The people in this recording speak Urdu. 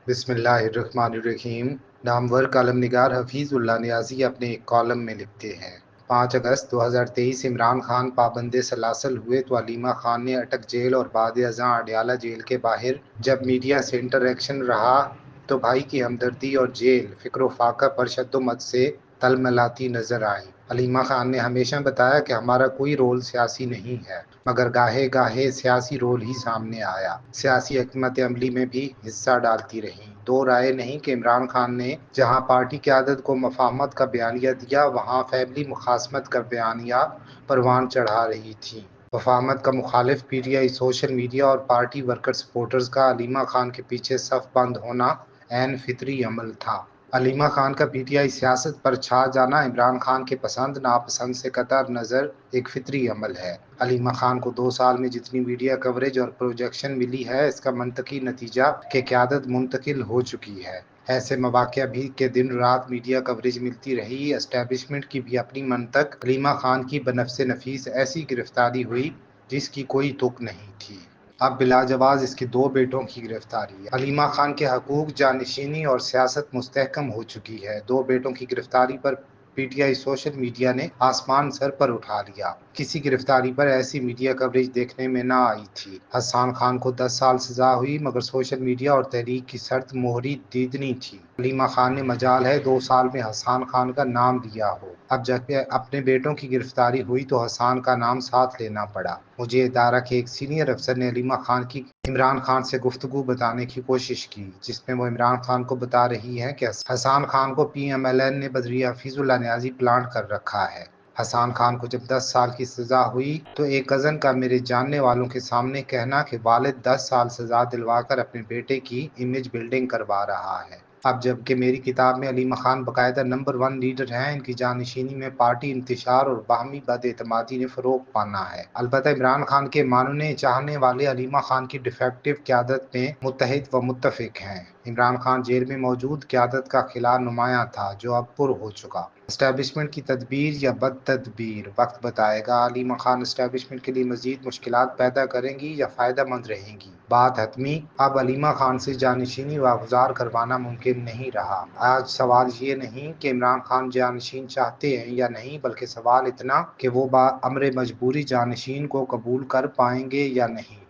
بسم اللہ الرحمن الرحیم۔ نامور کالم نگار حفیظ اللہ نیازی اپنے ایک کالم میں لکھتے ہیں 5 اگست 2023 عمران خان پابند سلاسل ہوئے تو علیمہ خان نے اٹک جیل اور بعد ازاں اڈیالہ جیل کے باہر جب میڈیا سے انٹریکشن رہا تو بھائی کی ہمدردی اور جیل فکر و فاقہ پر شد و مد سے تلملاتی نظر آئیں۔ علیمہ خان نے ہمیشہ بتایا کہ ہمارا کوئی رول سیاسی نہیں ہے، مگر گاہے گاہے سیاسی رول ہی سامنے آیا۔ سیاسی حکمت عملی میں بھی حصہ ڈالتی رہیں۔ دو رائے نہیں کہ عمران خان نے جہاں پارٹی قیادت کو مفاہمت کا بیانیہ دیا، وہاں فیملی مخاصمت کا بیانیہ پروان چڑھا رہی تھیں۔ مفاہمت کا مخالف پی ٹی آئی، سوشل میڈیا اور پارٹی ورکر سپورٹرز کا علیمہ خان کے پیچھے صف بند ہونا عین فطری عمل تھا۔ علیمہ خان کا پی ٹی آئی سیاست پر چھا جانا عمران خان کے پسند ناپسند سے قطع نظر ایک فطری عمل ہے۔ علیمہ خان کو 2 سال میں جتنی میڈیا کوریج اور پروجیکشن ملی ہے، اس کا منطقی نتیجہ کہ قیادت منتقل ہو چکی ہے۔ ایسے مواقع بھی کہ دن رات میڈیا کوریج ملتی رہی۔ اسٹیبلشمنٹ کی بھی اپنی منطق۔ علیمہ خان کی بنفس نفیس ایسی گرفتاری ہوئی جس کی کوئی تک نہیں تھی۔ اب بلاجواز اس کے 2 بیٹوں کی گرفتاری ہے۔ علیمہ خان کے حقوق جانشینی اور سیاست مستحکم ہو چکی ہے۔ 2 بیٹوں کی گرفتاری پر P T I social media نے آسمان سر پر اٹھا لیا۔ کسی گرفتاری پر ایسی میڈیا کوریج دیکھنے میں نہ آئی تھی۔ حسان خان کو 10 سال سزا ہوئی، مگر سوشل میڈیا اور تحریک کی سرد مہری دیدنی تھی۔ علیمہ خان نے مجال ہے 2 سال میں حسان خان کا نام لیا ہو۔ اب جب اپنے بیٹوں کی گرفتاری ہوئی تو حسان کا نام ساتھ لینا پڑا۔ مجھے ادارہ کے ایک سینئر افسر نے علیمہ خان کی عمران خان سے گفتگو بتانے کی کوشش کی، جس میں وہ عمران خان کو بتا رہی ہیں کہ حسان خان کو پی ایم ایل این نے بدریہ حفیظ اللہ نیازی پلانٹ کر رکھا ہے۔ حسان خان کو جب 10 سال کی سزا ہوئی تو ایک کزن کا میرے جاننے والوں کے سامنے کہنا کہ والد 10 سال سزا دلوا کر اپنے بیٹے کی امیج بلڈنگ کروا رہا ہے۔ اب جبکہ میری کتاب میں علیمہ خان باقاعدہ نمبر 1 لیڈر ہیں، ان کی جانشینی میں پارٹی انتشار اور باہمی بد اعتمادی نے فروغ پانا ہے۔ البتہ عمران خان کے ماننے چاہنے والے علیمہ خان کی ڈیفیکٹو قیادت میں متحد و متفق ہیں۔ عمران خان جیل میں موجود قیادت کا خلا نمایاں تھا، جو اب پر ہو چکا۔ اسٹیبلشمنٹ کی تدبیر یا بد تدبیر وقت بتائے گا۔ علیمہ خان اسٹیبلشمنٹ کے لیے مزید مشکلات پیدا کریں گی یا فائدہ مند رہیں گی؟ بات حتمی۔ اب علیمہ خان سے جانشینی واگزار کروانا ممکن نہیں رہا۔ آج سوال یہ نہیں کہ عمران خان جانشین چاہتے ہیں یا نہیں، بلکہ سوال اتنا کہ وہ بامر مجبوری جانشین کو قبول کر پائیں گے یا نہیں۔